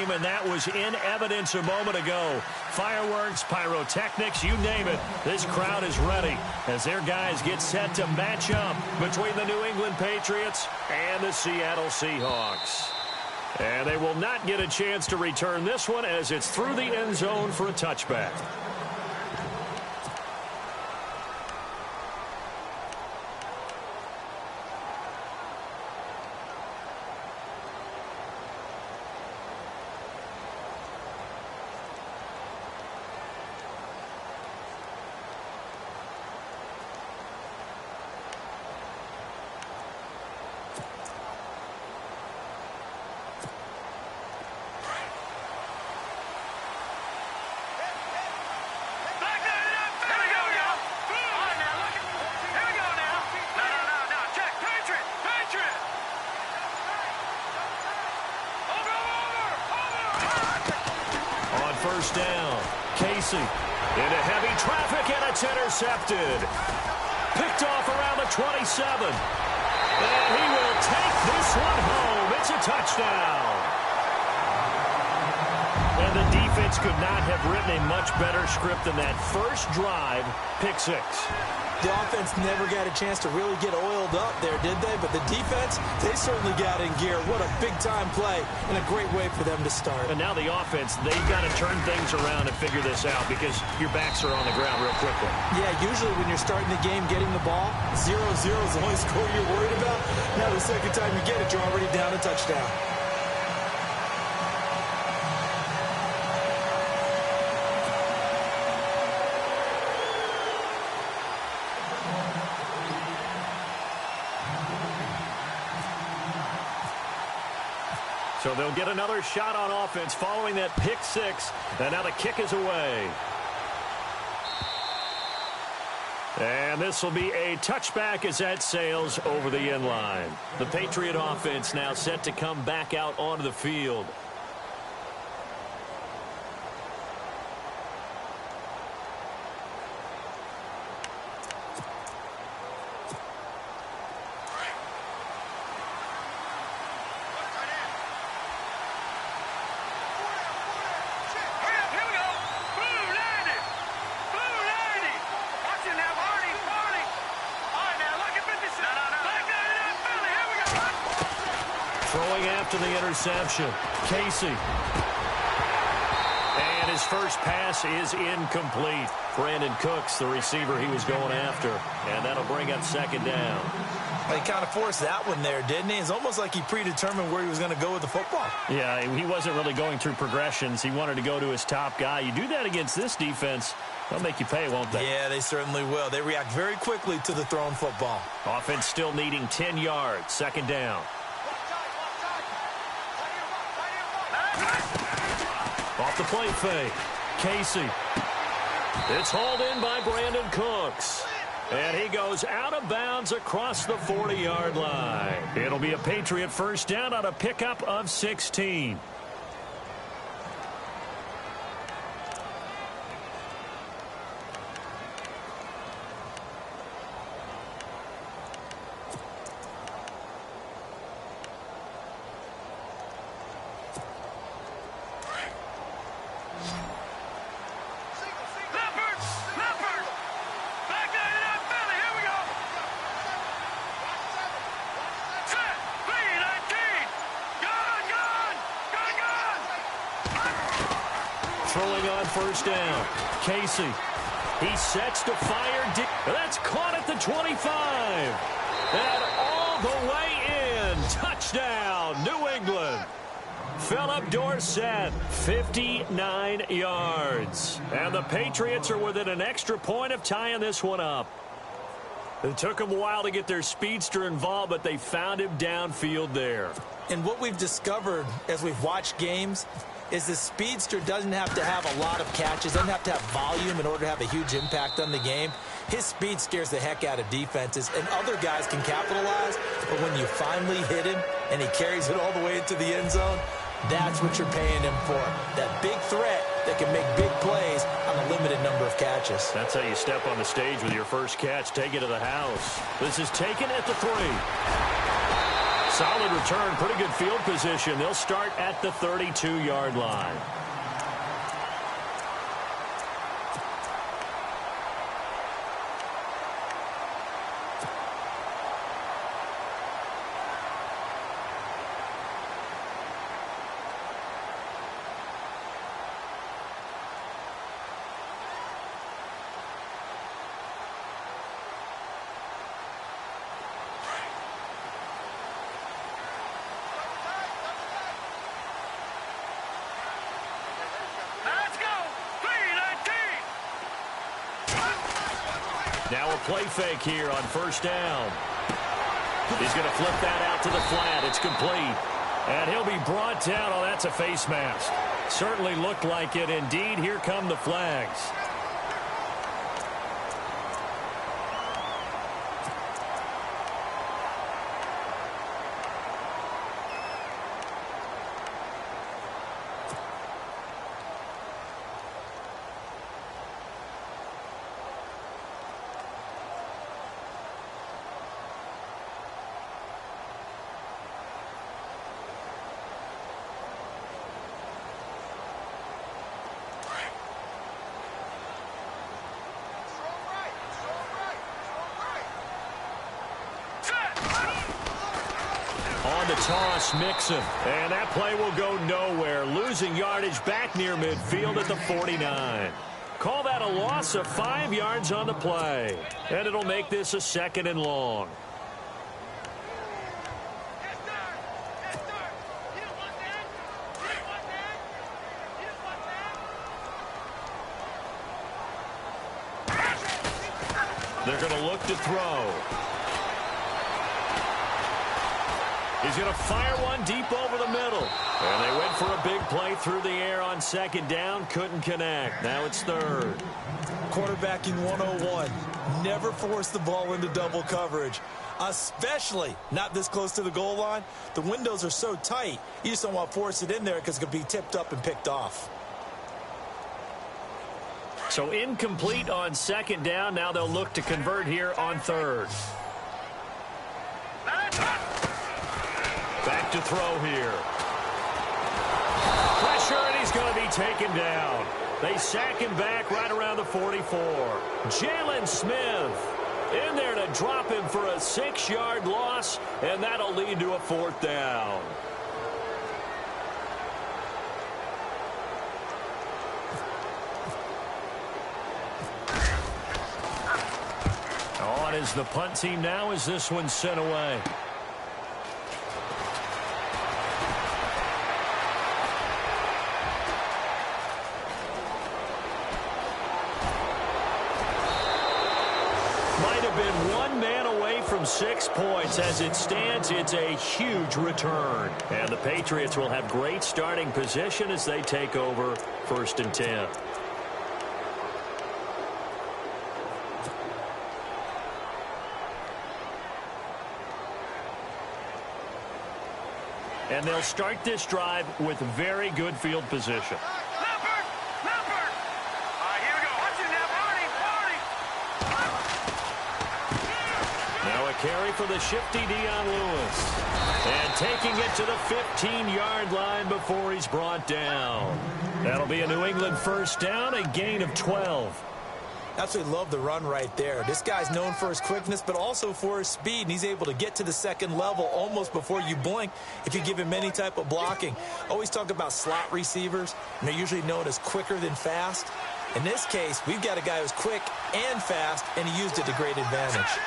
game, and that was in evidence a moment ago. Fireworks, pyrotechnics, you name it. This crowd is ready as their guys get set to match up between the New England Patriots and the Seattle Seahawks. And they will not get a chance to return this one as it's through the end zone for a touchback. First down. Casey into heavy traffic, and it's intercepted. Picked off around the 27. And he will take this one home. It's a touchdown. And the defense could not have written a much better script than that first drive, pick six. The offense never got a chance to really get oiled up there, did they? But the defense, they certainly got in gear. What a big-time play and a great way for them to start. And now the offense, they've got to turn things around and figure this out because your backs are on the ground real quickly. Yeah, usually when you're starting the game, getting the ball, 0-0 is the only score you're worried about. Now the second time you get it, you're already down a touchdown. So they'll get another shot on offense following that pick six. And now the kick is away. And this will be a touchback as that sails over the end line. The Patriot offense now set to come back out onto the field. Throwing after the interception, Casey. And his first pass is incomplete. Brandon Cooks, the receiver he was going after. And that'll bring up second down. He kind of forced that one there, didn't he? It's almost like he predetermined where he was going to go with the football. Yeah, he wasn't really going through progressions. He wanted to go to his top guy. You do that against this defense, they'll make you pay, won't they? Yeah, they certainly will. They react very quickly to the thrown football. Offense still needing 10 yards. Second down. Off the play fake. Casey. It's hauled in by Brandon Cooks. And he goes out of bounds across the 40-yard line. It'll be a Patriot first down on a pickup of 16. Throwing on first down. Casey. He sets to fire. That's caught at the 25. And all the way in. Touchdown, New England. Philip Dorsett, 59 yards. And the Patriots are within an extra point of tying this one up. It took them a while to get their speedster involved, but they found him downfield there. And what we've discovered as we've watched games is the speedster doesn't have to have a lot of catches, doesn't have to have volume in order to have a huge impact on the game. His speed scares the heck out of defenses, and other guys can capitalize. But when you finally hit him and he carries it all the way into the end zone, that's what you're paying him for. That big threat that can make big plays on a limited number of catches. That's how you step on the stage with your first catch. Take it to the house. This is taken at the 3. Solid return, pretty good field position. They'll start at the 32-yard line. Now a play fake here on first down. He's going to flip that out to the flat. It's complete. And he'll be brought down. Oh, that's a face mask. Certainly looked like it. Indeed, here come the flags. On the toss, Mixon. And that play will go nowhere. Losing yardage back near midfield at the 49. Call that a loss of 5 yards on the play. And it'll make this a 2nd and long. They're going to look to throw. He's going to fire one deep over the middle. And they went for a big play through the air on 2nd down. Couldn't connect. Now it's 3rd. Quarterbacking 101. Never force the ball into double coverage, especially not this close to the goal line. The windows are so tight, you just don't want to force it in there because it could be tipped up and picked off. So incomplete on 2nd down. Now they'll look to convert here on 3rd. Back to throw here. Pressure, and he's going to be taken down. They sack him back right around the 44. Jalen Smith in there to drop him for a 6-yard loss, and that'll lead to a 4th down. On is the punt team now as this one's sent away. Might have been 1 man away from 6 points. As it stands, it's a huge return. And the Patriots will have great starting position as they take over 1st and 10. And they'll start this drive with very good field position. Now a carry for the shifty Dion Lewis. And taking it to the 15-yard line before he's brought down. That'll be a New England 1st down, a gain of 12. Absolutely love the run right there. This guy's known for his quickness, but also for his speed, and he's able to get to the 2nd level almost before you blink if you give him any type of blocking. Always talk about slot receivers, and they're usually known as quicker than fast. In this case, we've got a guy who's quick and fast, and he used it to great advantage.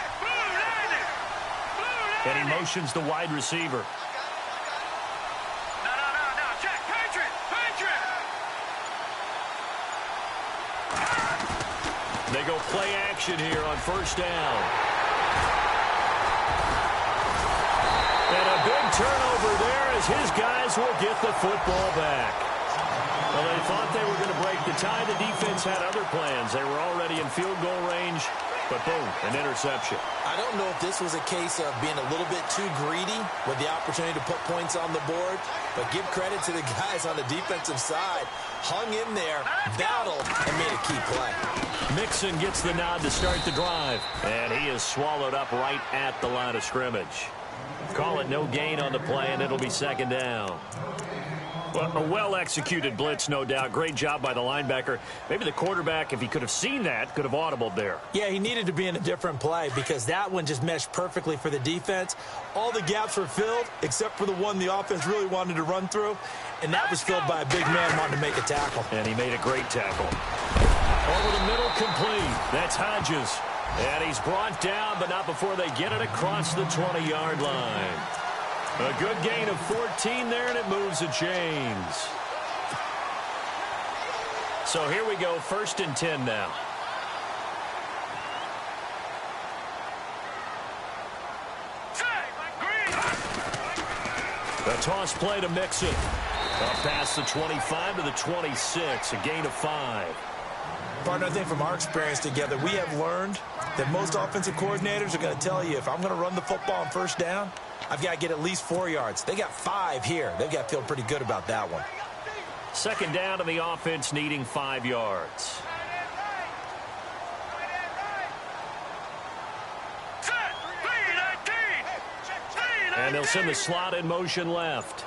And he motions the wide receiver. They go play action here on 1st down. And a big turnover there as his guys will get the football back. Well, they thought they were going to break the tie. The defense had other plans. They were already in field goal range, but boom, an interception. I don't know if this was a case of being a little bit too greedy with the opportunity to put points on the board, but give credit to the guys on the defensive side. Hung in there, battled, and made a key play. Mixon gets the nod to start the drive, and he is swallowed up right at the line of scrimmage. Call it no gain on the play, and it'll be second down. Well, a well-executed blitz, no doubt. Great job by the linebacker. Maybe the quarterback, if he could have seen that, could have audibled there. Yeah, he needed to be in a different play because that one just meshed perfectly for the defense. All the gaps were filled except for the one the offense really wanted to run through, and that was filled by a big man wanting to make a tackle. And he made a great tackle. Over the middle, complete. That's Hodges. And he's brought down, but not before they get it across the 20-yard line. A good gain of 14 there, and it moves the chains. So here we go, 1st and 10 now. A toss play to Mixon. Up past the 25 to the 26, a gain of 5. Partner, I think from our experience together, we have learned that most offensive coordinators are going to tell you, if I'm going to run the football on 1st down, I've got to get at least 4 yards. They got 5 here. They've got to feel pretty good about that one. 2nd down, and the offense needing 5 yards. And they'll send the slot in motion left.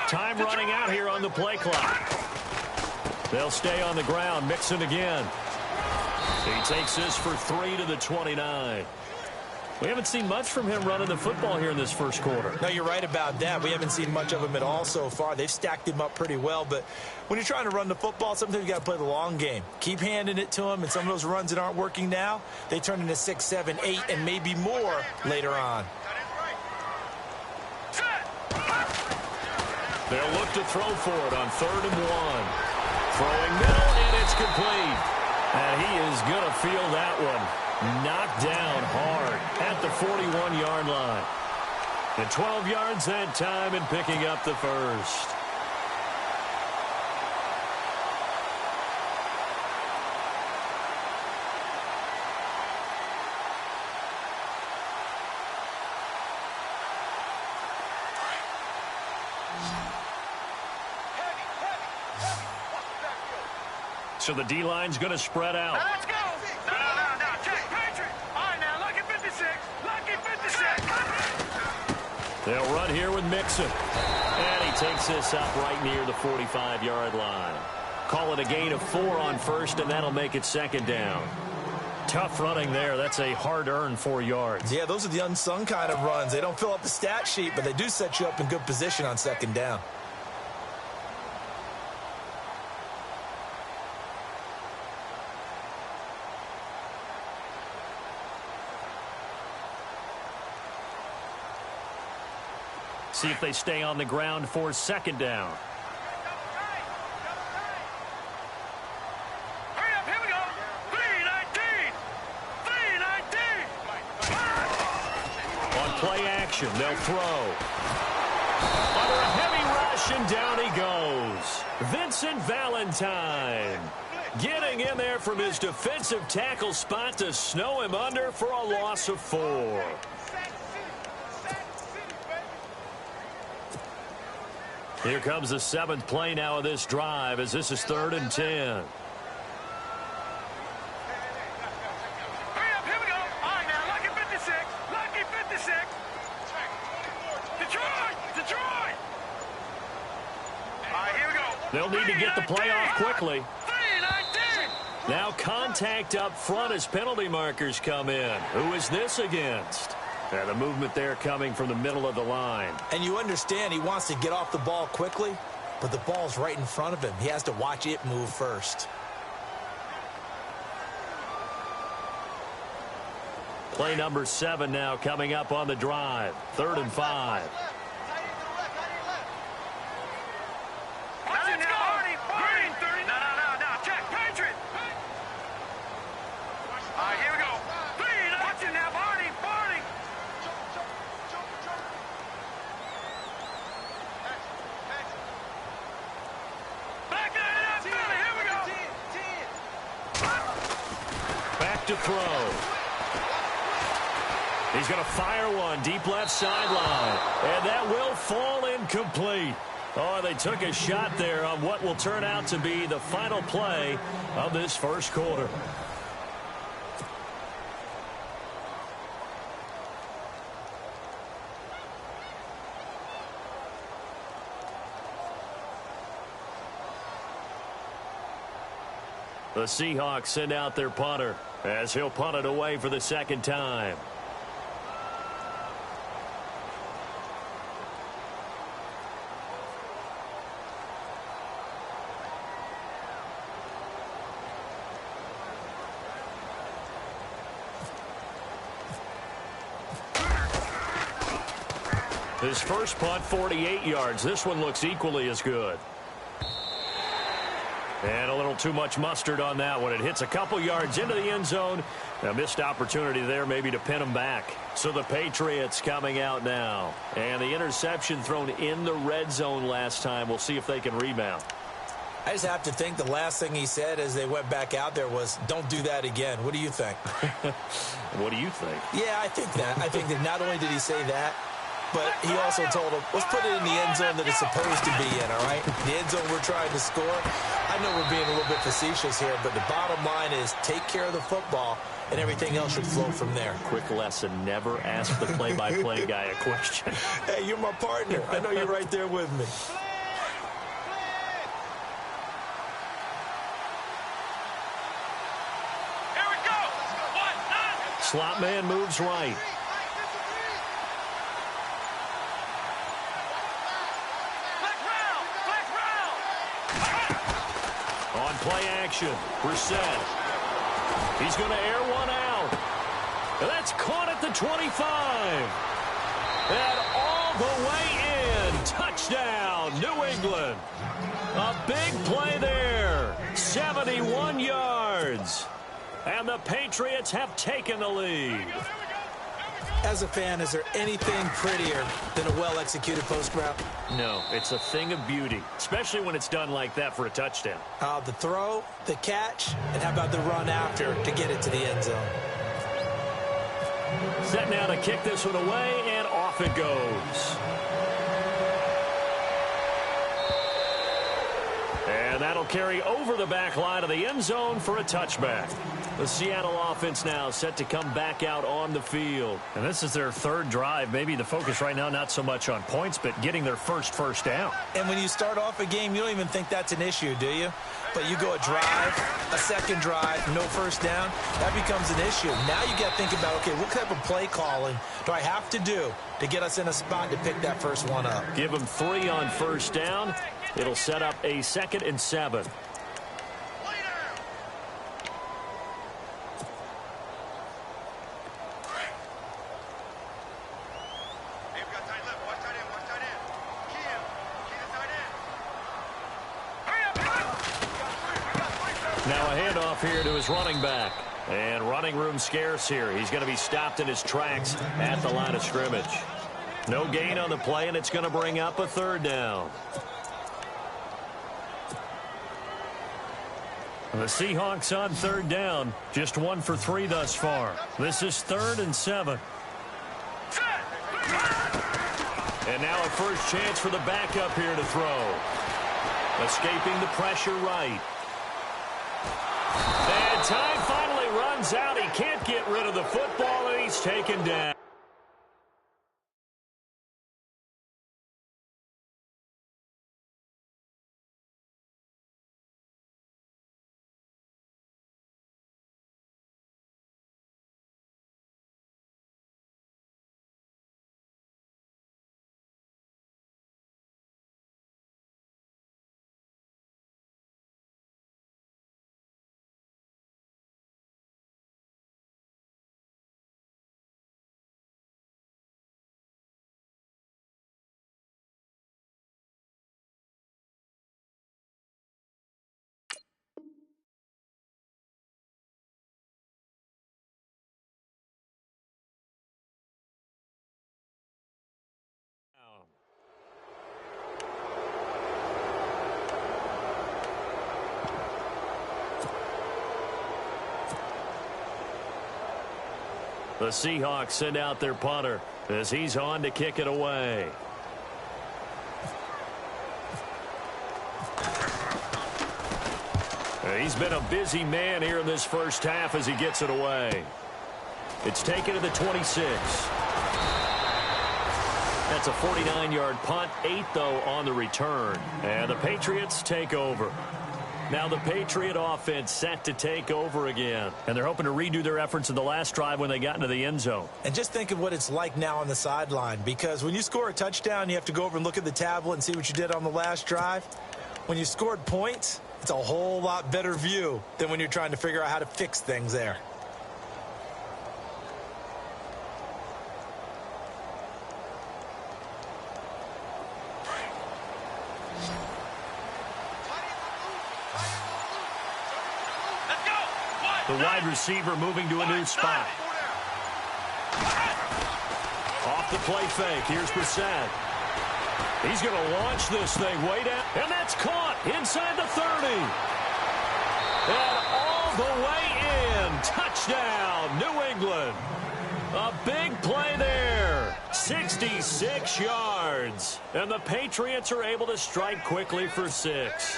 Time running out here on the play clock. They'll stay on the ground. Mixon again. He takes this for 3 to the 29. We haven't seen much from him running the football here in this first quarter. No, you're right about that. We haven't seen much of him at all so far. They've stacked him up pretty well, but when you're trying to run the football, sometimes you got to play the long game. Keep handing it to him, and some of those runs that aren't working now, they turn into 6, 7, 8, and maybe more later on. They'll look to throw for it on 3rd and 1. Throwing middle, and it's complete. And he is going to feel that one. Knocked down hard at the 41-yard line. And 12 yards that time and picking up the first. So the D-line's going to spread out. Now let's go. No. Check. Patriot. All right, now, lucky 56. Lucky 56. They'll run here with Mixon. And he takes this up right near the 45-yard line. Call it a gain of 4 on 1st, and that'll make it 2nd down. Tough running there. That's a hard-earned 4 yards. Yeah, those are the unsung kind of runs. They don't fill up the stat sheet, but they do set you up in good position on 2nd down. See if they stay on the ground for 2nd down. Hurry up, here we go. 3-19. 3-19. On play action, they'll throw. Under a heavy rush, and down he goes. Vincent Valentine getting in there from his defensive tackle spot to snow him under for a loss of 4. Here comes the 7th play now of this drive as this is 3rd and 10. Hurry up, here we go. All right, now, lucky 56. Lucky 56. Detroit. All right, here we go. They'll need to get the play off quickly. 3-19. Now contact up front as penalty markers come in. Who is this against? And the movement there coming from the middle of the line. And you understand he wants to get off the ball quickly, but the ball's right in front of him. He has to watch it move first. Play number 7 now coming up on the drive. 3rd and 5. Let's go. Green 30. No. Check. Patriot. All right, here we go. Watch it now, Barney. Back to throw. He's going to fire one deep left sideline. And that will fall incomplete. Oh, they took a shot there on what will turn out to be the final play of this first quarter. The Seahawks send out their punter as he'll punt it away for the second time. His first punt, 48 yards. This one looks equally as good. And a little too much mustard on that one. It hits a couple yards into the end zone. A missed opportunity there maybe to pin him back. So the Patriots coming out now. And the interception thrown in the red zone last time. We'll see if they can rebound. I just have to think the last thing he said as they went back out there was, don't do that again. What do you think? What do you think? Yeah, I think that. I think that not only did he say that, but he also told him, let's put it in the end zone that it's supposed to be in, all right? The end zone we're trying to score. I know we're being a little bit facetious here, but the bottom line is take care of the football, and everything else should flow from there. Quick lesson, never ask the play-by-play guy a question. Hey, you're my partner. I know you're right there with me. Here we go. Slot man moves right. On play action, Brissett. He's going to air one out. And that's caught at the 25. And all the way in. Touchdown, New England. A big play there. 71 yards. And the Patriots have taken the lead. As a fan, is there anything prettier than a well-executed post route? No, it's a thing of beauty, especially when it's done like that for a touchdown. The throw, the catch, and how about the run after to get it to the end zone? Set now to kick this one away, and off it goes. And that'll carry over the back line of the end zone for a touchback. The Seattle offense now set to come back out on the field. And this is their third drive. Maybe the focus right now not so much on points, but getting their first down. And when you start off a game, you don't even think that's an issue, do you? But you go a drive, a second drive, no first down, that becomes an issue. Now you got to think about, okay, what type of play calling do I have to do to get us in a spot to pick that first one up? Give them 3 on first down. It'll set up a 2nd and 7. Now a handoff here to his running back. And running room scarce here. He's going to be stopped in his tracks at the line of scrimmage. No gain on the play, and it's going to bring up a 3rd down. The Seahawks on 3rd down. Just 1 for 3 thus far. This is 3rd and 7. And now a first chance for the backup here to throw. Escaping the pressure right. And time finally runs out. He can't get rid of the football, and he's taken down. The Seahawks send out their punter as he's on to kick it away. He's been a busy man here in this first half as he gets it away. It's taken to the 26. That's a 49-yard punt, 8, though, on the return. And the Patriots take over. Now the Patriot offense set to take over again. And they're hoping to redo their efforts in the last drive when they got into the end zone. And just think of what it's like now on the sideline, because when you score a touchdown, you have to go over and look at the tablet and see what you did on the last drive. When you scored points, it's a whole lot better view than when you're trying to figure out how to fix things there. The wide receiver moving to a new spot. Off the play fake. Here's Brissett. He's going to launch this thing way down. And that's caught inside the 30. And all the way in. Touchdown, New England. A big play there. 66 yards. And the Patriots are able to strike quickly for 6.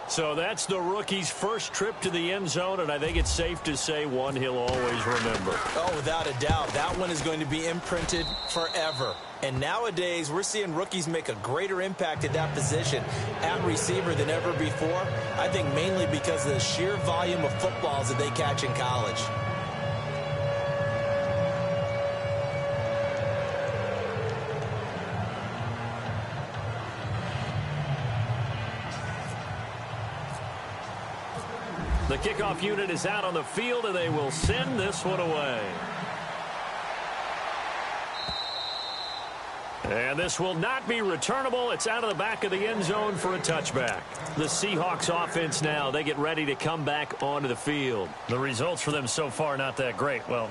So that's the rookie's first trip to the end zone, and I think it's safe to say one he'll always remember. Oh, without a doubt. That one is going to be imprinted forever. And nowadays, we're seeing rookies make a greater impact at that position at receiver than ever before. I think mainly because of the sheer volume of footballs that they catch in college. The kickoff unit is out on the field, and they will send this one away. And this will not be returnable. It's out of the back of the end zone for a touchback. The Seahawks offense now, they get ready to come back onto the field. The results for them so far not that great. Well,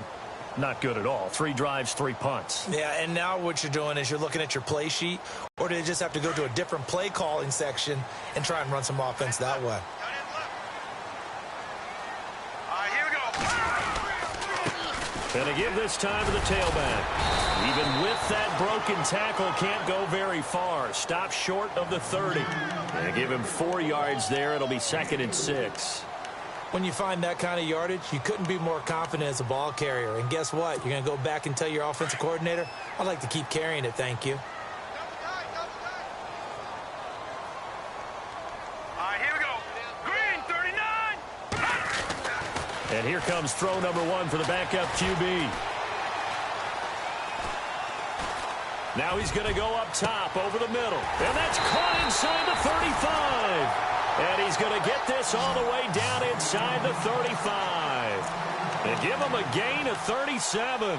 not good at all. 3 drives, 3 punts. Yeah, and now what you're doing is you're looking at your play sheet, or do you just have to go to a different play calling section and try and run some offense that way? And to give this time to the tailback. Even with that broken tackle, can't go very far. Stop short of the 30. And give him 4 yards there. It'll be 2nd and 6. When you find that kind of yardage, you couldn't be more confident as a ball carrier. And guess what? You're going to go back and tell your offensive coordinator, I'd like to keep carrying it, thank you. And here comes throw number 1 for the backup QB. Now he's going to go up top over the middle. And that's caught inside the 35. And he's going to get this all the way down inside the 35. And give him a gain of 37.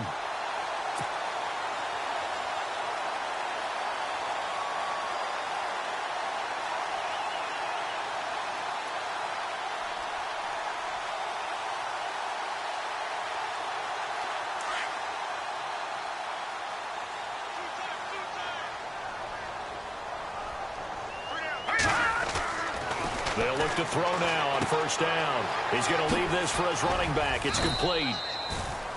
They'll look to throw now on first down. He's going to leave this for his running back. It's complete.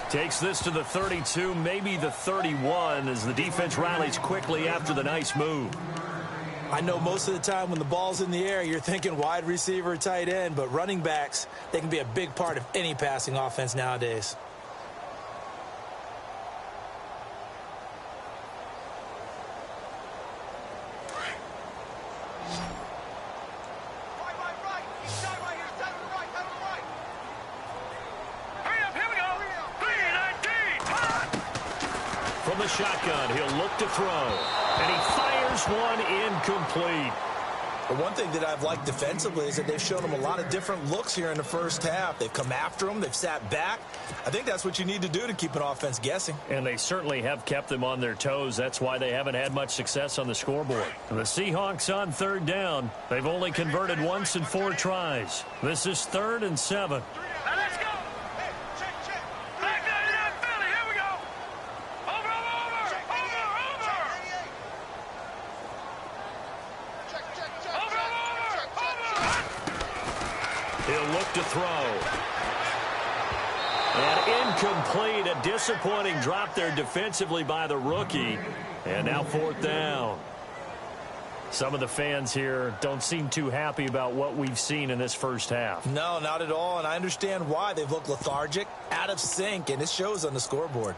Takes this to the 32, maybe the 31, as the defense rallies quickly after the nice move. I know most of the time when the ball's in the air, you're thinking wide receiver, tight end, but running backs, they can be a big part of any passing offense nowadays. From the shotgun, he'll look to throw. And he fires one incomplete. The one thing that I've liked defensively is that they've shown them a lot of different looks here in the first half. They've come after them. They've sat back. I think that's what you need to do to keep an offense guessing. And they certainly have kept them on their toes. That's why they haven't had much success on the scoreboard. The Seahawks on third down. They've only converted once in 4 tries. This is 3rd and 7. He'll look to throw. And incomplete. A disappointing drop there defensively by the rookie. And now 4th down. Some of the fans here don't seem too happy about what we've seen in this first half. No, not at all. And I understand why. They've looked lethargic, out of sync, and it shows on the scoreboard.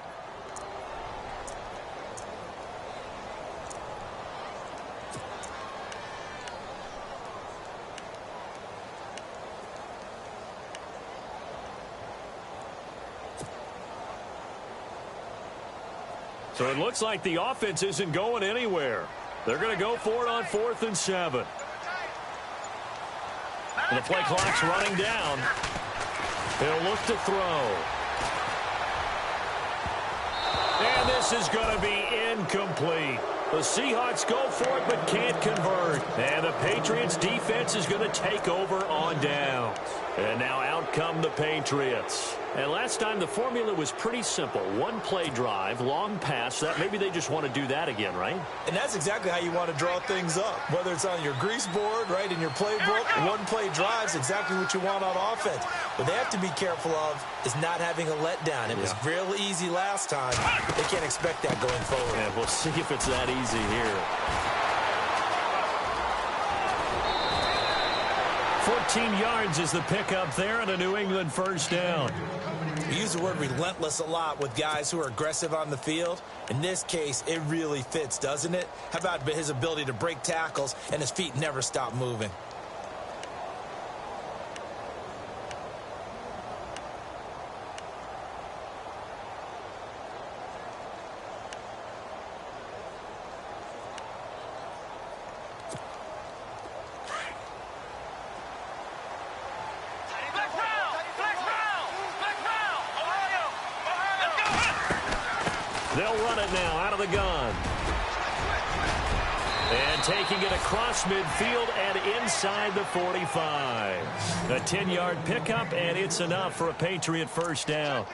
So it looks like the offense isn't going anywhere. They're going to go for it on 4th and 7. And the play clock's running down. He'll look to throw. And this is going to be incomplete. The Seahawks go for it but can't convert. And the Patriots defense is going to take over on downs. And now out come the Patriots. And last time the formula was pretty simple. One play drive, long pass. That maybe they just want to do that again, right? And that's exactly how you want to draw things up. Whether it's on your grease board, right, in your playbook, one play drive's exactly what you want on offense. What they have to be careful of is not having a letdown. It was real easy last time. They can't expect that going forward. And we'll see if it's that easy here. 14 yards is the pickup there and a New England first down. We use the word relentless a lot with guys who are aggressive on the field. In this case, it really fits, doesn't it? How about his ability to break tackles and his feet never stop moving? They'll run it now out of the gun. And taking it across midfield and inside the 45. A 10-yard pickup, and it's enough for a Patriot first down.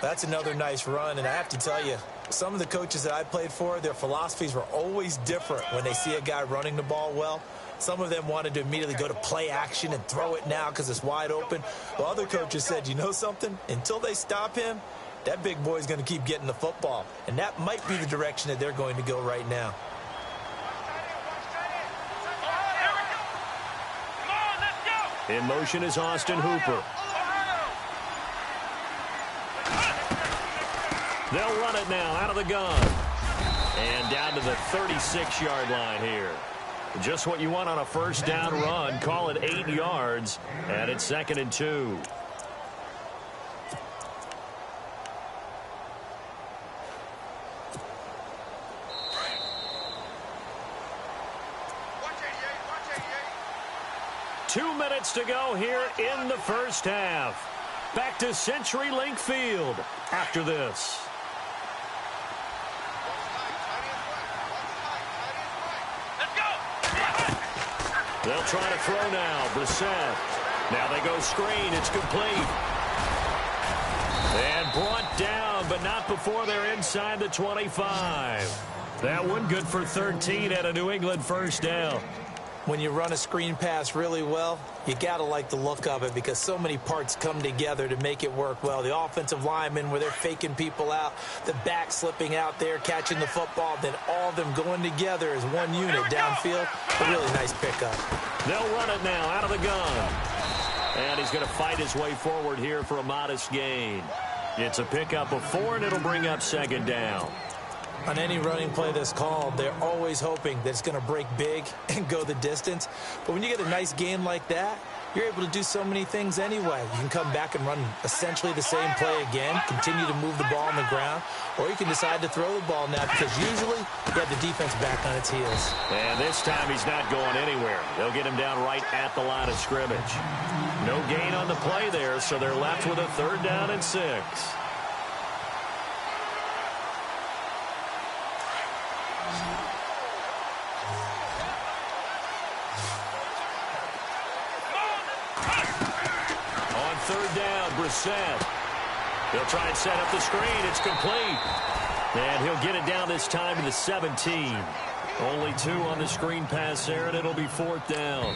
That's another nice run, and I have to tell you, some of the coaches that I played for, their philosophies were always different when they see a guy running the ball well. Some of them wanted to immediately go to play action and throw it now because it's wide open. While other coaches said, you know something? Until they stop him, that big boy's going to keep getting the football. And that might be the direction that they're going to go right now. In motion is Austin Hooper. They'll run it now out of the gun. And down to the 36-yard line here. Just what you want on a first down run. Call it 8 yards. And it's 2nd and 2. Two minutes to go here in the first half. Back to CenturyLink Field after this. They'll try to throw now. Brissett. Now they go screen. It's complete. And brought down, but not before they're inside the 25. That one good for 13 at a New England first down. When you run a screen pass really well, you got to like the look of it because so many parts come together to make it work well. The offensive linemen where they're faking people out, the back slipping out there, catching the football, then all of them going together as one unit downfield. A really nice pickup. They'll run it now out of the gun. And he's going to fight his way forward here for a modest gain. It's a pickup of 4, and it'll bring up 2nd down. On any running play that's called, they're always hoping that it's going to break big and go the distance. But when you get a nice game like that, you're able to do so many things anyway. You can come back and run essentially the same play again, continue to move the ball on the ground, or you can decide to throw the ball now because usually you have the defense back on its heels. And this time he's not going anywhere. They'll get him down right at the line of scrimmage. No gain on the play there, so they're left with a 3rd down and 6. On 3rd down, Brissett. He'll try and set up the screen. It's complete. And he'll get it down this time to the 17. Only 2 on the screen pass there, and it'll be 4th down.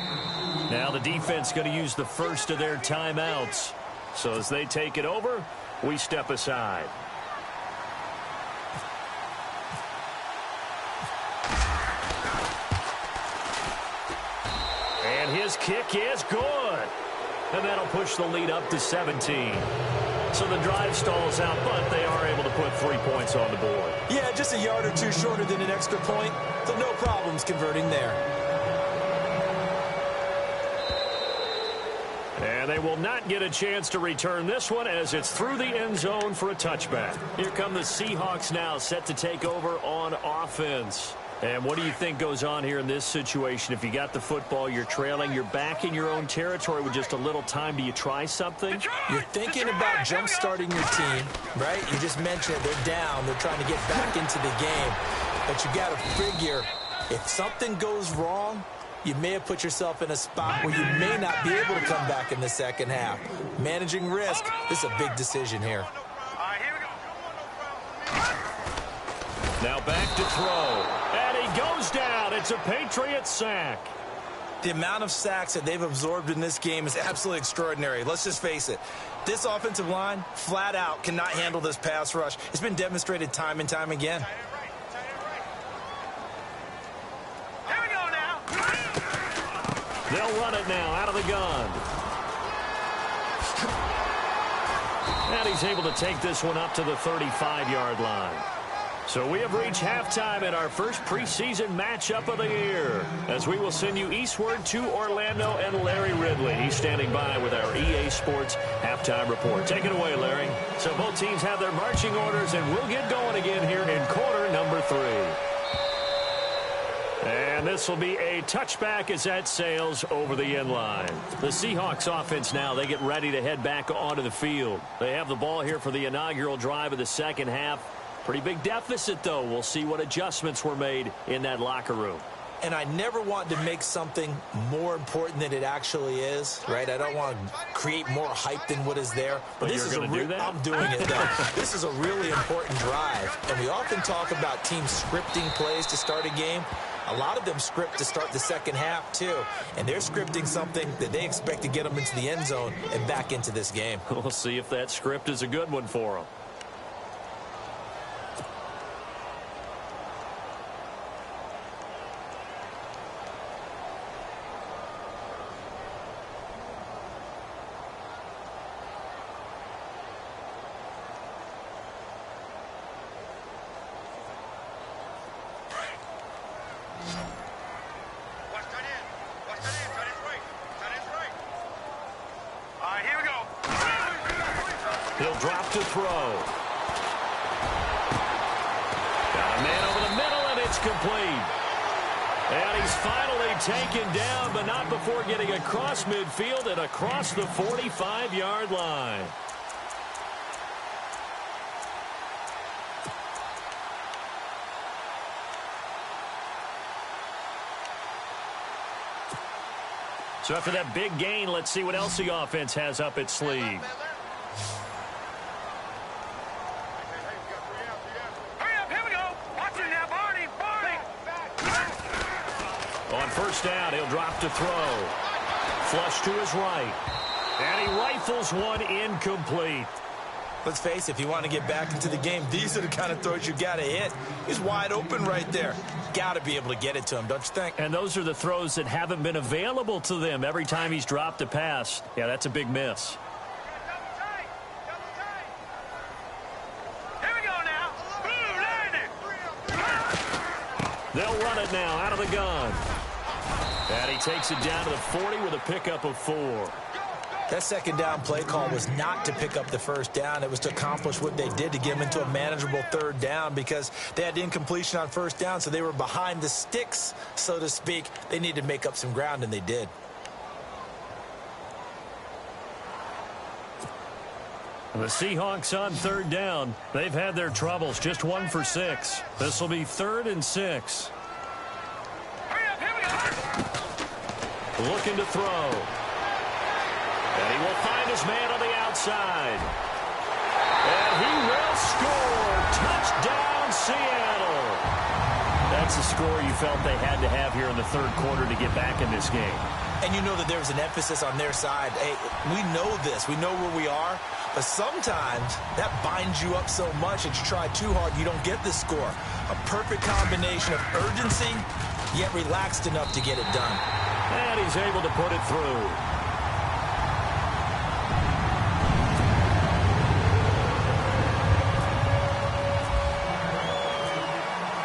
Now the defense going to use the first of their timeouts. So as they take it over, we step aside. And his kick is good. And that'll push the lead up to 17. So the drive stalls out, but they are able to put 3 points on the board. Yeah, just a yard or 2 shorter than an extra point, so no problems converting there. And they will not get a chance to return this one as it's through the end zone for a touchback. Here come the Seahawks now, set to take over on offense. And what do you think goes on here in this situation? If you got the football, you're trailing, you're back in your own territory with just a little time. Do you try something? You're thinking about jump-starting your team, right? You just mentioned they're down. They're trying to get back into the game. But you got to figure if something goes wrong, you may have put yourself in a spot where you may not be able to come back in the second half. Managing risk, this is a big decision here. Now back to throw. And he goes down. It's a Patriot sack. The amount of sacks that they've absorbed in this game is absolutely extraordinary. Let's just face it. This offensive line, flat out, cannot handle this pass rush. It's been demonstrated time and time again. They'll run it now out of the gun. And he's able to take this one up to the 35-yard line. So we have reached halftime in our first preseason matchup of the year, as we will send you eastward to Orlando and Larry Ridley. He's standing by with our EA Sports halftime report. Take it away, Larry. So both teams have their marching orders, and we'll get going again here in quarter number 3. And this will be a touchback as that sails over the end line. The Seahawks offense now, they get ready to head back onto the field. They have the ball here for the inaugural drive of the second half. Pretty big deficit, though. We'll see what adjustments were made in that locker room. And I never want to make something more important than it actually is, right? I don't want to create more hype than what is there. But this is going to do that? I'm doing it, though. This is a really important drive. And we often talk about teams scripting plays to start a game. A lot of them script to start the second half, too. And they're scripting something that they expect to get them into the end zone and back into this game. We'll see if that script is a good one for them. He'll drop to throw. Got a man over the middle, and it's complete. And he's finally taken down, but not before getting across midfield and across the 45-yard line. So after that big gain, let's see what else the offense has up its sleeve. On first down, he'll drop to throw. Flush to his right. And he rifles one incomplete. Let's face it, if you want to get back into the game, these are the kind of throws you got to hit. He's wide open right there. Got to be able to get it to him, don't you think? And those are the throws that haven't been available to them every time he's dropped a pass. Yeah, that's a big miss. Here we go now. They'll run it now out of the gun. And he takes it down to the 40 with a pickup of 4. That second down play call was not to pick up the first down. It was to accomplish what they did to get them into a manageable third down because they had incompletion on first down, so they were behind the sticks, so to speak. They needed to make up some ground, and they did. The Seahawks on third down. They've had their troubles, just 1 for 6. This will be 3rd and 6. Looking to throw. And he will find his man on the outside. And he will score. Touchdown, Seattle. That's the score you felt they had to have here in the third quarter to get back in this game. And you know that there's an emphasis on their side. Hey, we know this. We know where we are. But sometimes that binds you up so much that you try too hard, you don't get the score. A perfect combination of urgency, yet relaxed enough to get it done. And he's able to put it through.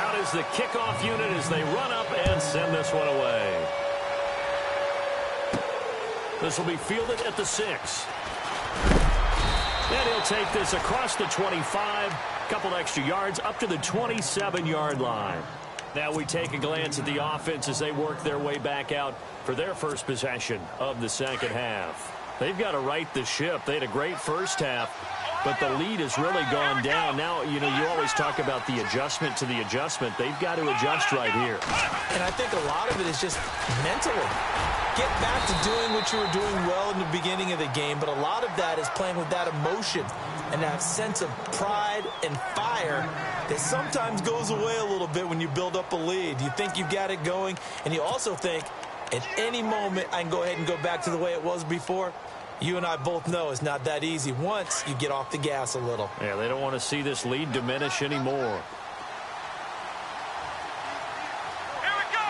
Out is the kickoff unit as they run up and send this one away. This will be fielded at the 6. And he'll take this across the 25. Couple extra yards up to the 27-yard line. Now we take a glance at the offense as they work their way back out for their first possession of the second half. They've got to right the ship. They had a great first half, but the lead has really gone down. Now, you know, you always talk about the adjustment to the adjustment. They've got to adjust right here. And I think a lot of it is just mentally. Get back to doing what you were doing well in the beginning of the game, but a lot of that is playing with that emotion and that sense of pride and fire that sometimes goes away a little bit when you build up a lead. You think you've got it going, and you also think at any moment I can go ahead and go back to the way it was before. You and I both know it's not that easy once you get off the gas a little. Yeah, they don't want to see this lead diminish anymore. Here we go.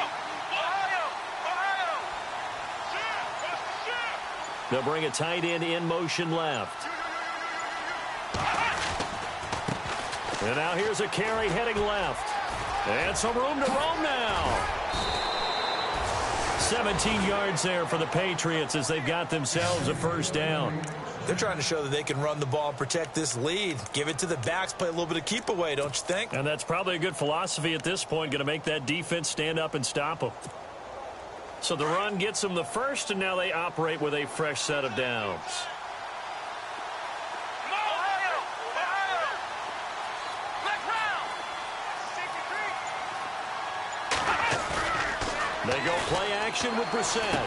Ohio. They'll bring a tight end in motion left. And now here's a carry heading left. And some room to roam now. 17 yards there for the Patriots as they've got themselves a first down. They're trying to show that they can run the ball and protect this lead. Give it to the backs, play a little bit of keep away, don't you think? And that's probably a good philosophy at this point, going to make that defense stand up and stop them. So the run gets them the first, and now they operate with a fresh set of downs. They go play action with Brissett.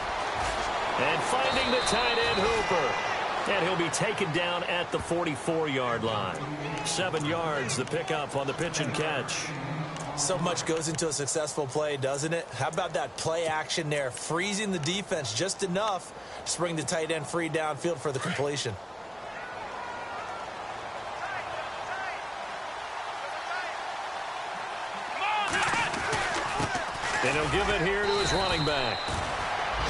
And finding the tight end Hooper. And he'll be taken down at the 44-yard line. 7 yards, the pickup on the pitch and catch. So much goes into a successful play, doesn't it? How about that play action there? Freezing the defense just enough to bring the tight end free downfield for the completion. And he'll give it here to his running back.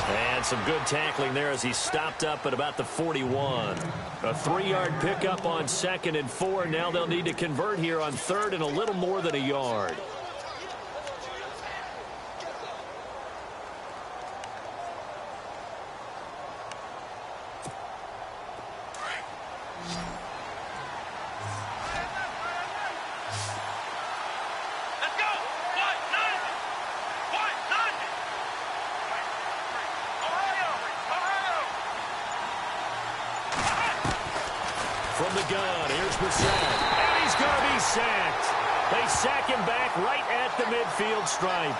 And some good tackling there as he stopped up at about the 41. A 3-yard pickup on 2nd and 4. Now they'll need to convert here on 3rd and a little more than a yard. From the gun, here's Brissett. And he's going to be sacked. They sack him back right at the midfield stripe.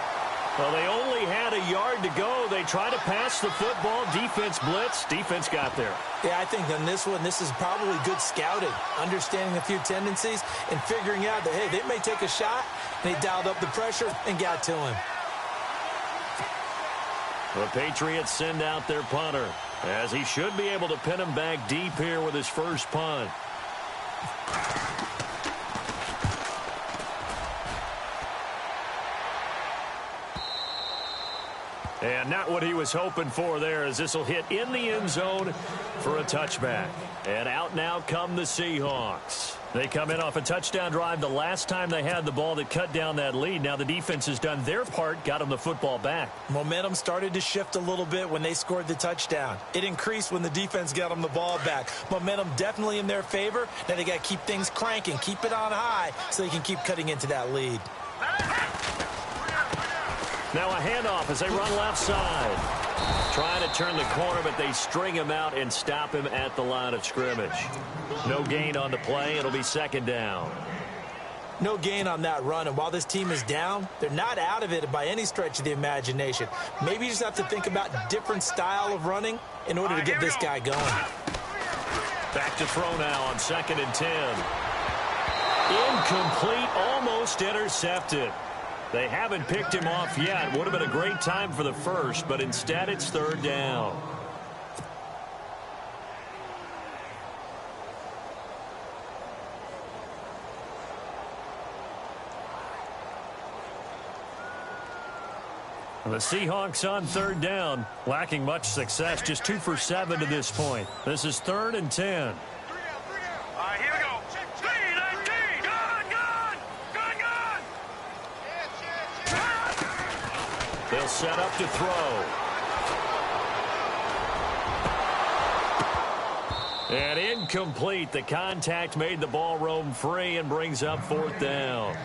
Well, they only had a yard to go. They try to pass the football. Defense blitz. Defense got there. Yeah, I think on this one, this is probably good scouting, understanding a few tendencies and figuring out that, hey, they may take a shot. And they dialed up the pressure and got to him. The Patriots send out their punter, as he should be able to pin him back deep here with his first punt. And not what he was hoping for there, as this will hit in the end zone for a touchback. And out now come the Seahawks. They come in off a touchdown drive the last time they had the ball that cut down that lead. Now the defense has done their part, got them the football back. Momentum started to shift a little bit when they scored the touchdown. It increased when the defense got them the ball back. Momentum definitely in their favor. Now they got to keep things cranking, keep it on high so they can keep cutting into that lead. Now a handoff as they run left side. Trying to turn the corner, but they string him out and stop him at the line of scrimmage. No gain on the play. It'll be 2nd down. No gain on that run, and while this team is down, they're not out of it by any stretch of the imagination. Maybe you just have to think about a different style of running in order to get this guy going. Back to throw now on 2nd and 10. Incomplete, almost intercepted. They haven't picked him off yet. Would have been a great time for the first, but instead it's 3rd down. The Seahawks on 3rd down, lacking much success, just 2 for 7 to this point. This is 3rd and 10. All right, here we go. They'll set up to throw. And incomplete. The contact made the ball roam free and brings up 4th down.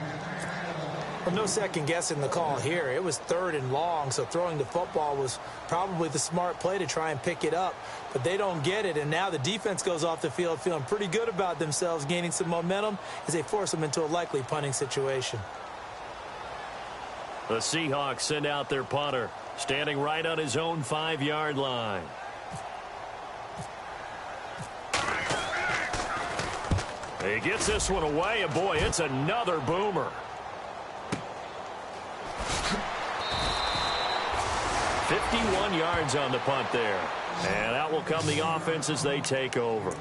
Well, no second guessing the call here. It was 3rd and long, so throwing the football was probably the smart play to try and pick it up. But they don't get it, and now the defense goes off the field feeling pretty good about themselves, gaining some momentum as they force them into a likely punting situation. The Seahawks send out their punter, standing right on his own 5-yard line. He gets this one away, and boy, it's another boomer. 51 yards on the punt there. And out will come the offense as they take over.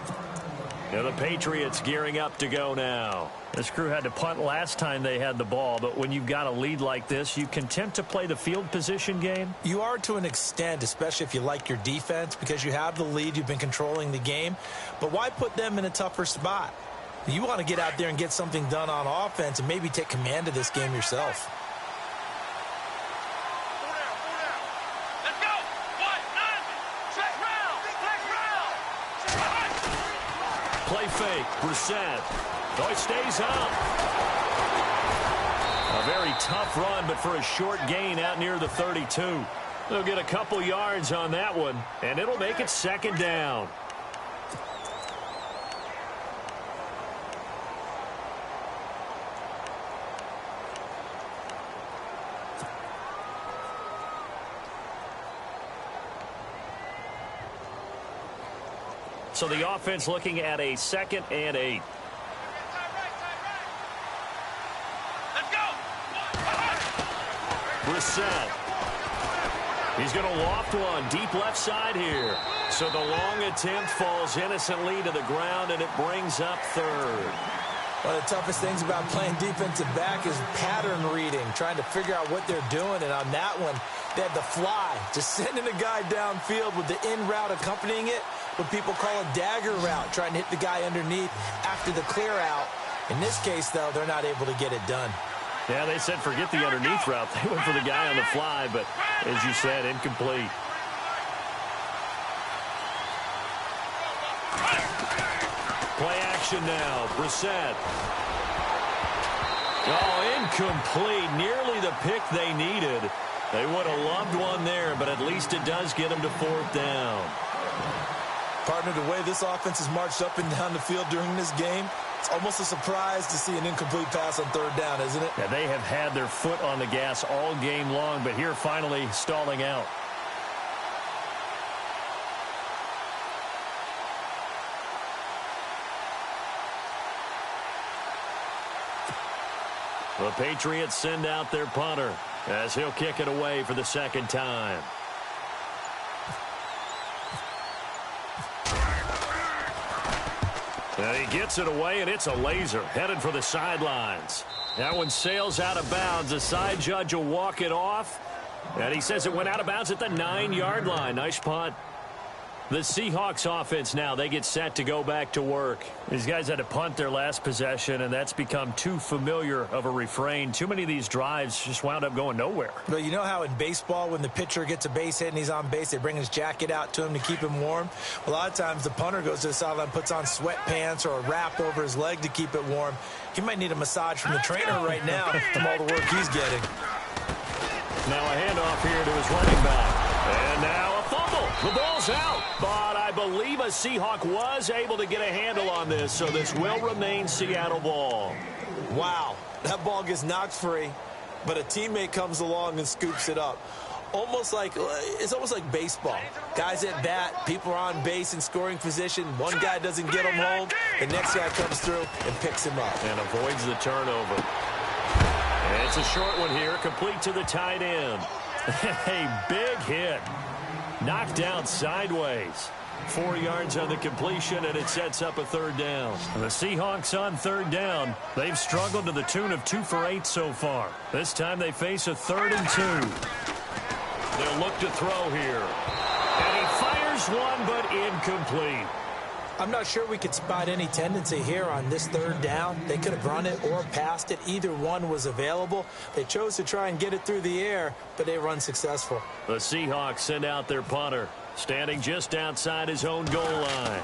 Now the Patriots gearing up to go now. This crew had to punt last time they had the ball, but when you've got a lead like this, you content to play the field position game? You are to an extent, especially if you like your defense, because you have the lead, you've been controlling the game. But why put them in a tougher spot? You want to get out there and get something done on offense and maybe take command of this game yourself. Play fake, Brissett. Oh, he stays up. A very tough run, but for a short gain out near the 32. They'll get a couple yards on that one, and it'll make it 2nd down. So the offense looking at a 2nd and 8. Let's go. Brissett. He's going to loft one deep left side here. So the long attempt falls innocently to the ground, and it brings up 3rd. One of the toughest things about playing defensive back is pattern reading, trying to figure out what they're doing. And on that one, they had the fly, just sending a guy downfield with the in route accompanying it, what people call a dagger route, trying to hit the guy underneath after the clear out. In this case, though, they're not able to get it done. Yeah, they said forget the underneath route. They went for the guy on the fly, but as you said, incomplete. Play action now. Brissett. Oh, incomplete. Nearly the pick they needed. They would have loved one there, but at least it does get them to 4th down. Partner, the way this offense has marched up and down the field during this game, it's almost a surprise to see an incomplete pass on 3rd down, isn't it? Yeah, they have had their foot on the gas all game long, but here finally stalling out. The Patriots send out their punter as he'll kick it away for the 2nd time. And he gets it away, and it's a laser headed for the sidelines. That one sails out of bounds. The side judge will walk it off, and he says it went out of bounds at the 9-yard line. Nice punt. The Seahawks offense now, they get set to go back to work. These guys had to punt their last possession, and that's become too familiar of a refrain. Too many of these drives just wound up going nowhere. But you know how in baseball, when the pitcher gets a base hit and he's on base, they bring his jacket out to him to keep him warm? A lot of times the punter goes to the sideline, puts on sweatpants or a wrap over his leg to keep it warm. He might need a massage from the trainer right now from all the work he's getting. Now a handoff here to his running back. And now a fumble. The ball's out. But I believe a Seahawk was able to get a handle on this, so this will remain Seattle ball. Wow, that ball gets knocked free, but a teammate comes along and scoops it up. It's almost like baseball. Guys at bat, people are on base in scoring position. One guy doesn't get him home. The next guy comes through and picks him up. And avoids the turnover. And it's a short one here, complete to the tight end. A big hit. Knocked down sideways. 4 yards on the completion, and it sets up a 3rd down. The Seahawks on 3rd down. They've struggled to the tune of 2 for 8 so far. This time they face a 3rd and 2. They'll look to throw here. And he fires one, but incomplete. I'm not sure we could spot any tendency here on this 3rd down. They could have run it or passed it. Either one was available. They chose to try and get it through the air, but they were unsuccessful. The Seahawks send out their punter, standing just outside his own goal line.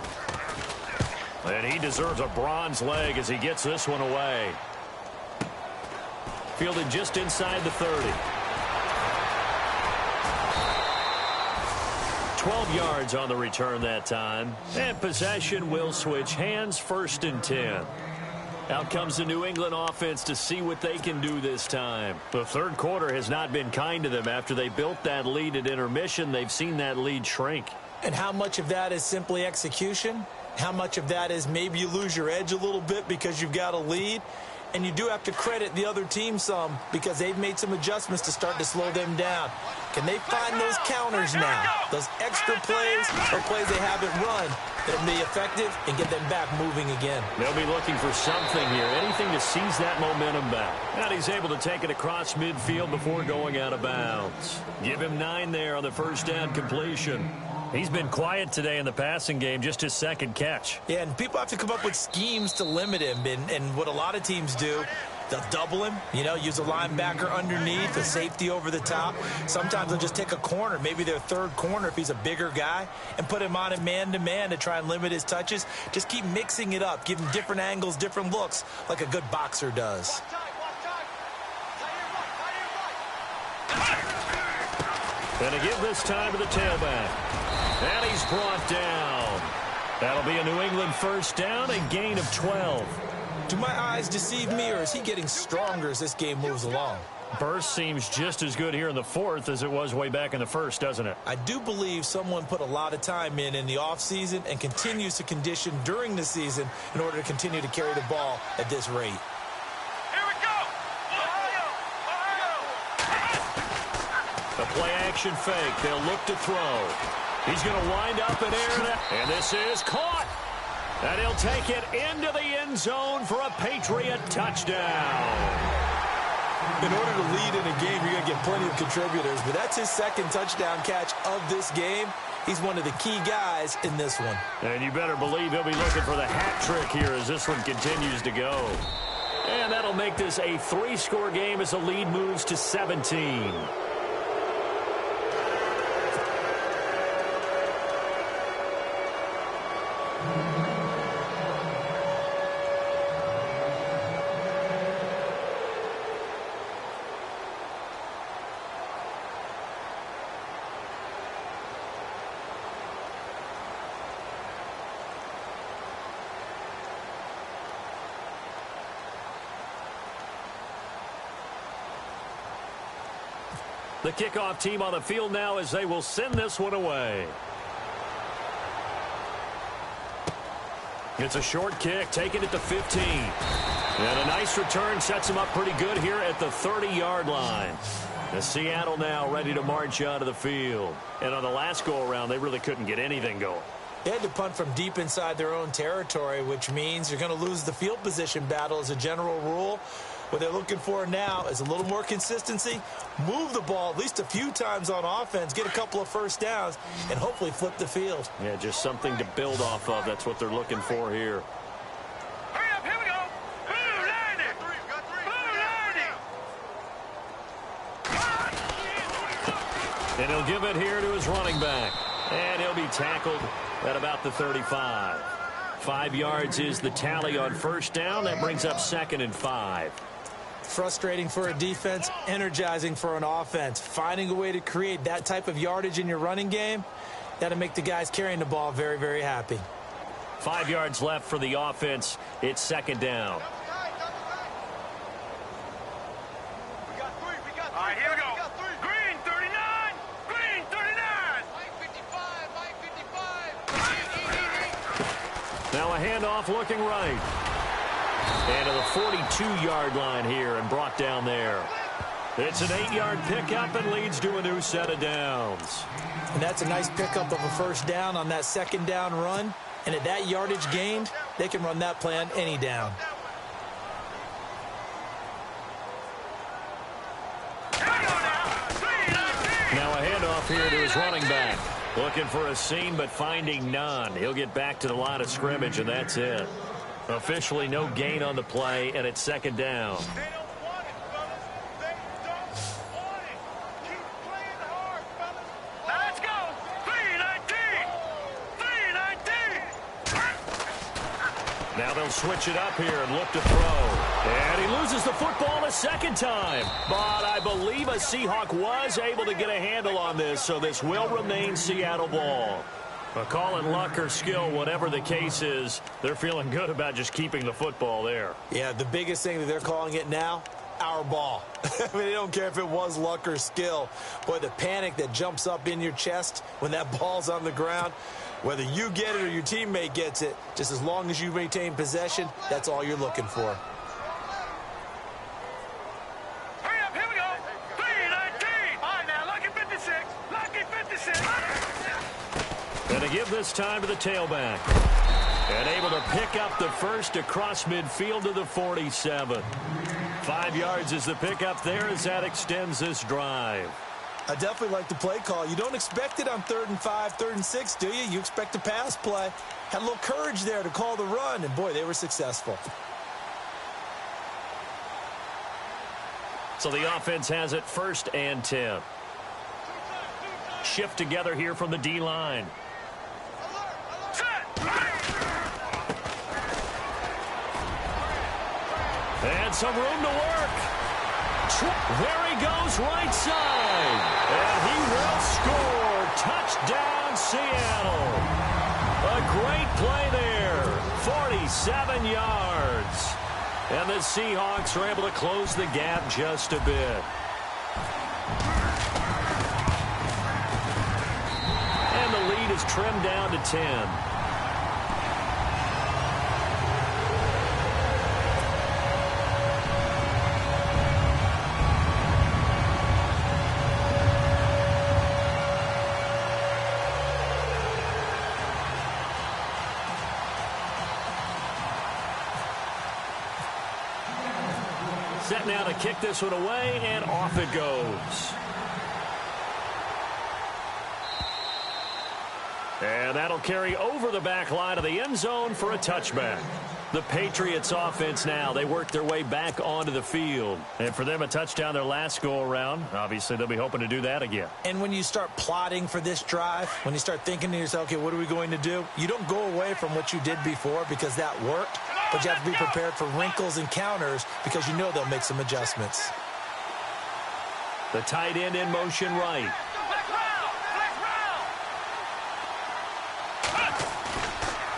And he deserves a bronze leg as he gets this one away. Fielded just inside the 30. 12 yards on the return that time. And possession will switch hands, 1st and 10. Out comes the New England offense to see what they can do this time. The third quarter has not been kind to them. After they built that lead at intermission, they've seen that lead shrink. And how much of that is simply execution? How much of that is maybe you lose your edge a little bit because you've got a lead? And you do have to credit the other team some because they've made some adjustments to start to slow them down. Can they find those counters now, those extra plays or plays they haven't run that will be effective and get them back moving again? They'll be looking for something here, anything to seize that momentum back. And he's able to take it across midfield before going out of bounds. Give him 9 there on the first down completion. He's been quiet today in the passing game, just his 2nd catch. Yeah, and people have to come up with schemes to limit him. And what a lot of teams do, they'll double him, use a linebacker underneath, a safety over the top. Sometimes they'll just take a corner, maybe their 3rd corner if he's a bigger guy, and put him on a man-to-man to try and limit his touches. Just keep mixing it up, give him different angles, different looks, like a good boxer does. And to give this time to the tailback. And he's brought down. That'll be a New England first down, a gain of 12. Do my eyes deceive me, or is he getting stronger as this game moves along? Burst seems just as good here in the 4th as it was way back in the 1st, doesn't it? I do believe someone put a lot of time in the offseason and continues to condition during the season in order to continue to carry the ball at this rate. Here we go! The play-action fake. They'll look to throw. He's going to wind up in air, and this is caught. And he'll take it into the end zone for a Patriot touchdown. In order to lead in a game, you're going to get plenty of contributors, but that's his 2nd touchdown catch of this game. He's one of the key guys in this one. And you better believe he'll be looking for the hat trick here as this one continues to go. And that'll make this a 3-score game as the lead moves to 17. The kickoff team on the field now as they will send this one away. It's a short kick, taken at the 15. And a nice return sets him up pretty good here at the 30-yard line. The Seattle now ready to march out of the field. And on the last go-around, they really couldn't get anything going. They had to punt from deep inside their own territory, which means you're going to lose the field position battle as a general rule. What they're looking for now is a little more consistency, move the ball at least a few times on offense, get a couple of first downs, and hopefully flip the field. Yeah, just something to build off of. That's what they're looking for here. Hurry up, here we go. Blue landing. Blue landing. And he'll give it here to his running back. And he'll be tackled at about the 35. 5 yards is the tally on first down. That brings up 2nd and 5. Frustrating for a defense, energizing for an offense. Finding a way to create that type of yardage in your running game, that'll make the guys carrying the ball very, very happy. 5 yards left for the offense. It's 2nd down. All right, here we go. Green 39. Green 39. Now a handoff looking right. And to the 42-yard line here and brought down there. It's an 8-yard pickup and leads to a new set of downs. And that's a nice pickup of a first down on that 2nd down run. And at that yardage gained, they can run that play on any down. Now a handoff here to his running back. Looking for a seam, but finding none. He'll get back to the line of scrimmage, and that's it. Officially no gain on the play, and it's 2nd down. They don't want it, fellas. They don't want it. Keep playing hard, fellas. Let's go. 319. 319. Now they'll switch it up here and look to throw. And he loses the football a second time. But I believe a Seahawk was able to get a handle on this, so this will remain Seattle ball. But call it luck or skill, whatever the case is, they're feeling good about just keeping the football there. Yeah, the biggest thing that they're calling it now, our ball. I mean, they don't care if it was luck or skill. Boy, the panic that jumps up in your chest when that ball's on the ground, whether you get it or your teammate gets it, just as long as you maintain possession, that's all you're looking for. Hurry up, here we go. 3-19. All right, now, lucky 56. Lucky 56. And to give this time to the tailback. And able to pick up the first across midfield to the 47. 5 yards is the pickup there as that extends this drive. I definitely like the play call. You don't expect it on 3rd and 5, 3rd and 6, do you? You expect a pass play. Had a little courage there to call the run, and boy, they were successful. So the offense has it 1st and 10. Shift together here from the D-line. And some room to work. There he goes right side. And he will score. Touchdown, Seattle. A great play there. 47 yards. And the Seahawks are able to close the gap just a bit. And the lead is trimmed down to 10. Set now to kick this one away, and off it goes. And that'll carry over the back line of the end zone for a touchback. The Patriots offense now, they work their way back onto the field. And for them, a touchdown their last go-around. Obviously, they'll be hoping to do that again. And when you start plotting for this drive, when you start thinking to yourself, okay, what are we going to do? You don't go away from what you did before because that worked, but you have to be prepared for wrinkles and counters because you know they'll make some adjustments. The tight end in motion right.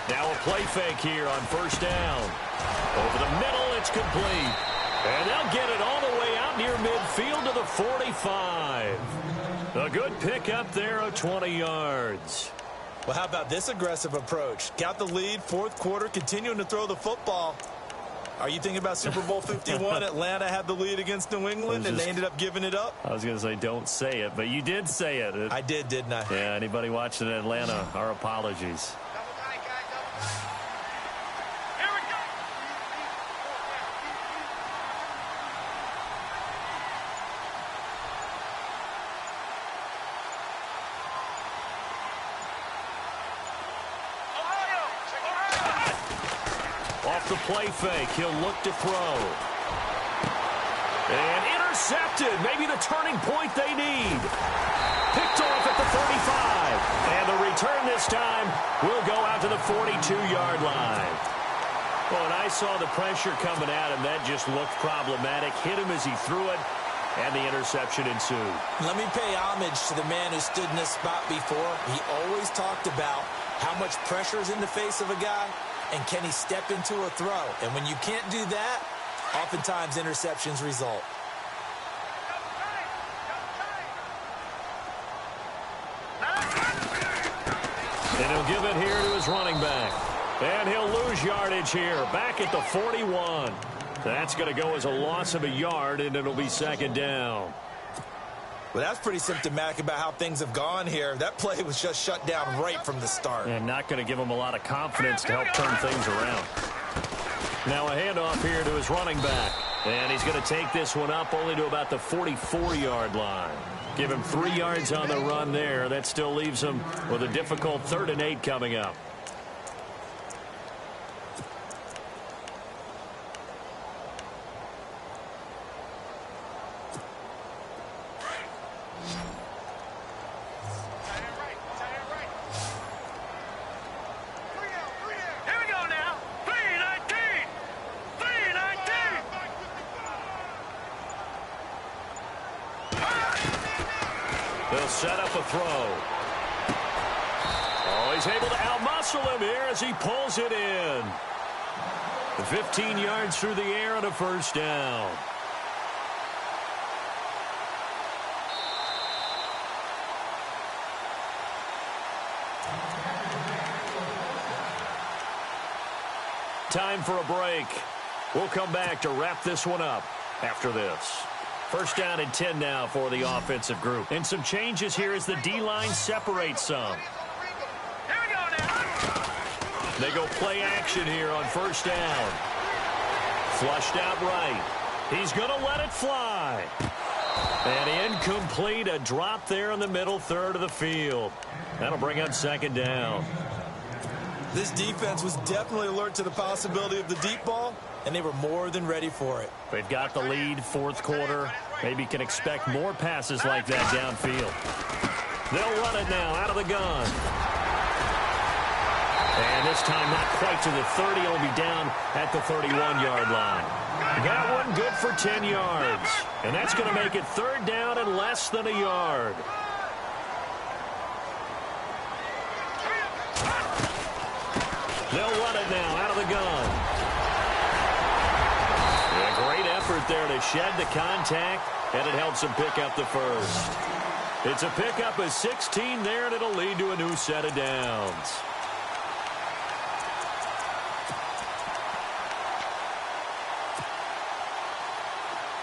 Now a play fake here on 1st down. Over the middle, it's complete. And they'll get it all the way out near midfield to the 45. A good pickup there of 20 yards. Well, how about this aggressive approach? Got the lead, 4th quarter, continuing to throw the football. Are you thinking about Super Bowl 51? Atlanta had the lead against New England, and they ended up giving it up? I was going to say, don't say it, but you did say it. I did, didn't I? Yeah, anybody watching in Atlanta, our apologies. Off the play fake, he'll look to throw. And intercepted, maybe the turning point they need. Picked off at the 35. And the return this time will go out to the 42-yard line. Well, and I saw the pressure coming at him. That just looked problematic. Hit him as he threw it, and the interception ensued. Let me pay homage to the man who stood in this spot before. He always talked about how much pressure is in the face of a guy, and can he step into a throw? And when you can't do that, oftentimes interceptions result. And he'll give it here to his running back. And he'll lose yardage here, back at the 41. That's going to go as a loss of a yard, and it'll be 2nd down. Well, that's pretty symptomatic about how things have gone here. That play was just shut down right from the start. And not going to give him a lot of confidence to help turn things around. Now a handoff here to his running back. And he's going to take this one up only to about the 44-yard line. Give him 3 yards on the run there. That still leaves him with a difficult 3rd and 8 coming up. Here we go now. 3-19. He'll set up a throw. Oh, he's able to outmuscle him here as he pulls it in. 15 yards through the air and a first down. Time for a break. We'll come back to wrap this one up after this. First down and 10 now for the offensive group. And some changes here as the D-line separates some. They go play action here on first down. Flushed out right. He's going to let it fly. And incomplete, a drop there in the middle third of the field. That'll bring up second down. This defense was definitely alert to the possibility of the deep ball, and they were more than ready for it. They've got the lead, fourth quarter. Maybe can expect more passes like that downfield. They'll run it now out of the gun. And this time not quite to the 30. He'll be down at the 31-yard line. That one good for 10 yards. And that's going to make it third down and less than a yard. They'll run it now out of the gun. Yeah, great effort there to shed the contact, and it helps him pick up the first. It's a pickup of 16 there, and it'll lead to a new set of downs.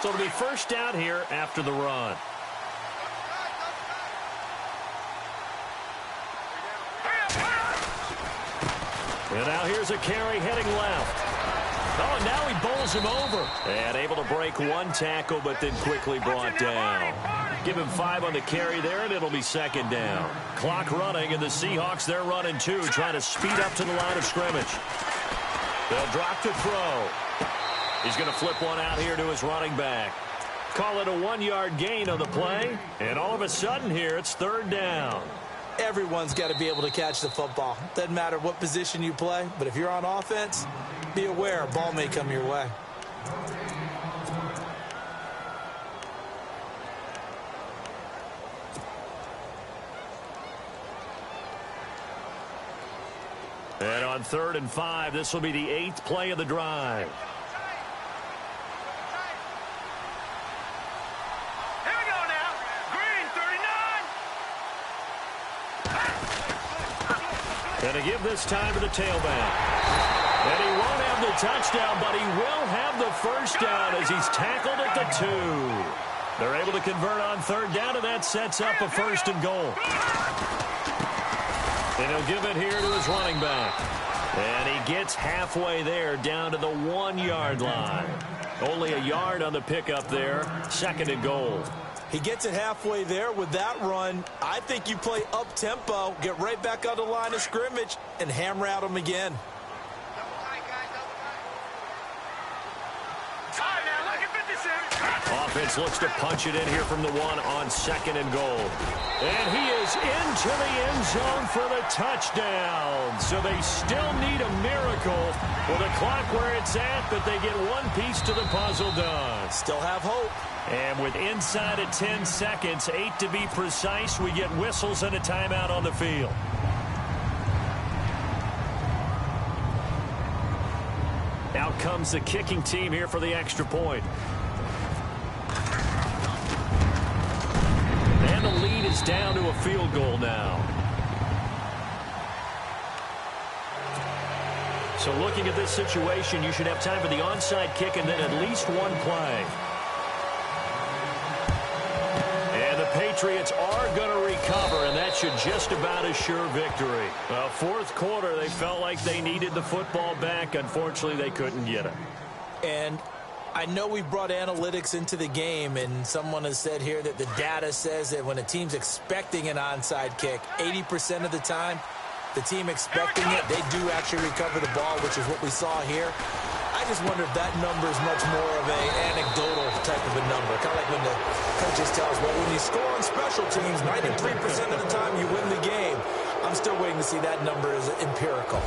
So it'll be first down here after the run. And now here's a carry heading left. Oh, and now he bowls him over. And able to break one tackle, but then quickly brought down. Give him 5 on the carry there, and it'll be second down. Clock running, and the Seahawks, they're running 2, trying to speed up to the line of scrimmage. They'll drop to throw. He's going to flip one out here to his running back. Call it a 1-yard gain on the play, and all of a sudden here, it's third down. Everyone's got to be able to catch the football. Doesn't matter what position you play, but if you're on offense, be aware a ball may come your way. And on 3rd and 5, this will be the 8th play of the drive. And to give this time to the tailback. And he won't have the touchdown, but he will have the first down as he's tackled at the 2. They're able to convert on 3rd down, and that sets up a 1st and goal. And he'll give it here to his running back. And he gets halfway there down to the 1-yard line. Only a yard on the pickup there. 2nd and goal. He gets it halfway there with that run. I think you play up-tempo, get right back on the line of scrimmage, and hammer at him again. Offense looks to punch it in here from the 1 on 2nd and goal. And he is into the end zone for the touchdown. So they still need a miracle with the clock where it's at, but they get one piece to the puzzle done. Still have hope. And with inside of 10 seconds, 8 to be precise, we get whistles and a timeout on the field. Out comes the kicking team here for the extra point. And the lead is down to a field goal now. So looking at this situation, you should have time for the onside kick and then at least one play. And the Patriots are going to recover, and that should just about assure victory. Fourth quarter, they felt like they needed the football back. Unfortunately, they couldn't get it. And I know we brought analytics into the game, and someone has said here that the data says that when a team's expecting an onside kick, 80% of the time, the team expecting it, they do actually recover the ball, which is what we saw here. I just wonder if that number is much more of an anecdotal type of a number. Kind of like when the coaches tell us, well, when you score on special teams, 93% of the time you win the game. I'm still waiting to see that number as empirical.